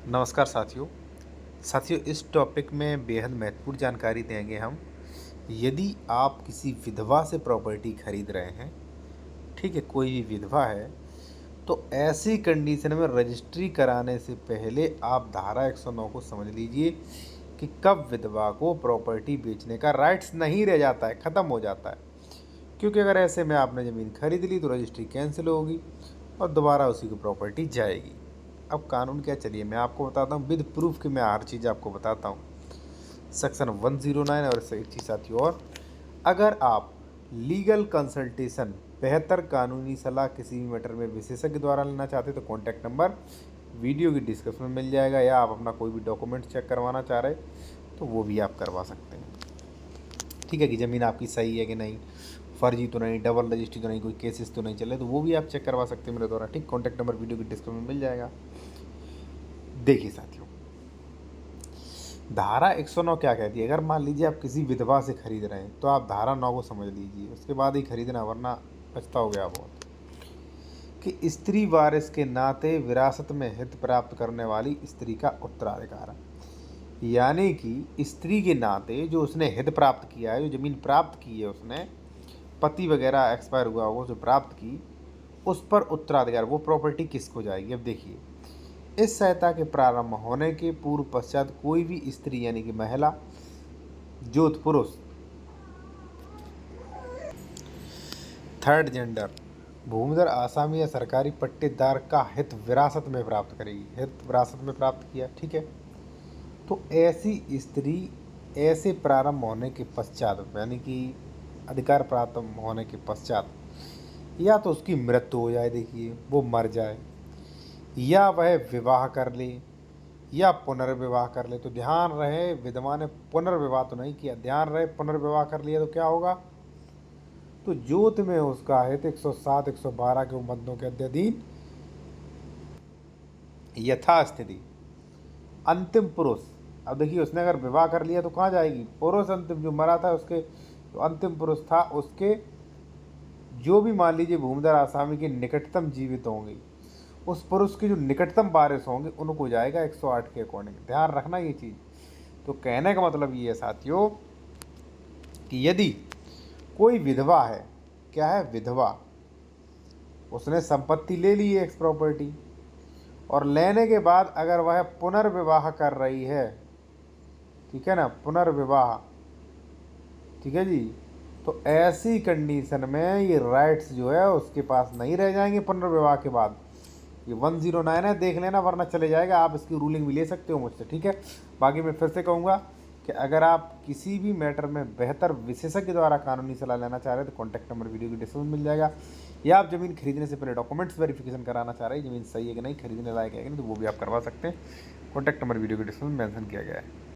नमस्कार साथियों, इस टॉपिक में बेहद महत्वपूर्ण जानकारी देंगे हम। यदि आप किसी विधवा से प्रॉपर्टी खरीद रहे हैं, ठीक है, कोई भी विधवा है, तो ऐसी कंडीशन में रजिस्ट्री कराने से पहले आप धारा 109 को समझ लीजिए कि कब विधवा को प्रॉपर्टी बेचने का राइट्स नहीं रह जाता है, ख़त्म हो जाता है। क्योंकि अगर ऐसे में आपने ज़मीन खरीद ली तो रजिस्ट्री कैंसिल होगी और दोबारा उसी की प्रॉपर्टी जाएगी। अब कानून क्या, चलिए मैं आपको बताता हूँ विद प्रूफ कि मैं हर चीज़ आपको बताता हूँ। सेक्शन 109 और इससे एक चीज़ साथियों और, अगर आप लीगल कंसल्टेशन बेहतर कानूनी सलाह किसी भी मैटर में विशेषज्ञ द्वारा लेना चाहते हैं तो कॉन्टैक्ट नंबर वीडियो की डिस्क्रिप्शन में मिल जाएगा, या आप अपना कोई भी डॉक्यूमेंट चेक करवाना चाह रहे तो वो भी आप करवा सकते हैं। ठीक है कि ज़मीन आपकी सही है कि नहीं, फर्जी तो नहीं, डबल रजिस्ट्री तो नहीं, कोई केसेस तो नहीं चले, तो वो भी आप चेक करवा सकते हैं मेरे द्वारा। ठीक, कॉन्टैक्ट नंबर वीडियो की डिस्क्रिप्शन में मिल जाएगा। देखिए साथियों, धारा 109 क्या कहती है। अगर मान लीजिए आप किसी विधवा से खरीद रहे हैं तो आप धारा 9 को समझ लीजिए, उसके बाद ही खरीदना, वरना पछताओगे आप बहुत। कि स्त्री वारिस के नाते विरासत में हित प्राप्त करने वाली स्त्री का उत्तराधिकार है। यानी कि स्त्री के नाते जो उसने हित प्राप्त किया है, जो ज़मीन प्राप्त की है उसने, पति वगैरह एक्सपायर हुआ होगा जो प्राप्त की, उस पर उत्तराधिकार, वो प्रॉपर्टी किसको जाएगी। अब देखिए, इस सहायता के प्रारंभ होने के पूर्व पश्चात कोई भी स्त्री यानी कि महिला, जोत पुरुष, थर्ड जेंडर, भूमिधर आसामी या सरकारी पट्टेदार का हित विरासत में प्राप्त करेगी। हित विरासत में प्राप्त किया, ठीक है। तो ऐसी स्त्री ऐसे प्रारंभ होने के पश्चात, यानी कि अधिकार प्रारंभ होने के पश्चात, या तो उसकी मृत्यु हो जाए, देखिए वो मर जाए, या वह विवाह कर ले, या पुनर्विवाह कर ले। तो ध्यान रहे, विधवा ने पुनर्विवाह तो नहीं किया, ध्यान रहे पुनर्विवाह कर लिया तो क्या होगा, तो जोत में उसका हित 107 112 के उपबंधों के अध्ययन यथास्थिति। अंतिम पुरुष, अब देखिए उसने अगर विवाह कर लिया तो कहाँ जाएगी, पुरुष अंतिम जो मरा था उसके, जो अंतिम पुरुष था उसके, जो भी मान लीजिए भूमिधर आसामी के निकटतम जीवित होंगे, उस पुरुष के जो निकटतम वारिस होंगे उनको जाएगा 108 के अकॉर्डिंग। ध्यान रखना ये चीज़। तो कहने का मतलब ये है साथियों कि यदि कोई विधवा है, क्या है विधवा, उसने संपत्ति ले ली है एक्स प्रॉपर्टी, और लेने के बाद अगर वह पुनर्विवाह कर रही है, ठीक है ना, पुनर्विवाह, ठीक है जी, तो ऐसी कंडीशन में ये राइट्स जो है उसके पास नहीं रह जाएंगे पुनर्विवाह के बाद। ये 109 है, देख लेना, वरना चले जाएगा। आप इसकी रूलिंग भी ले सकते हो मुझसे, ठीक है। बाकी मैं फिर से कहूँगा कि अगर आप किसी भी मैटर में बेहतर विशेषज्ञ द्वारा कानूनी सलाह लेना चाह रहे हैं तो कॉन्टैक्ट नंबर वीडियो की डिस्क्रिप्शन में मिल जाएगा, या आप ज़मीन खरीदने से पहले डॉक्यूमेंट्स वेरिफिकेशन कराना चाह रहे हैं, ज़मीन सही है कि नहीं, खरीदने लायक है कि नहीं, तो वो भी आप करवा सकते हैं। कॉन्टैक्ट नंबर वीडियो की डिस्क्रिप्शन में मेंशन किया गया है।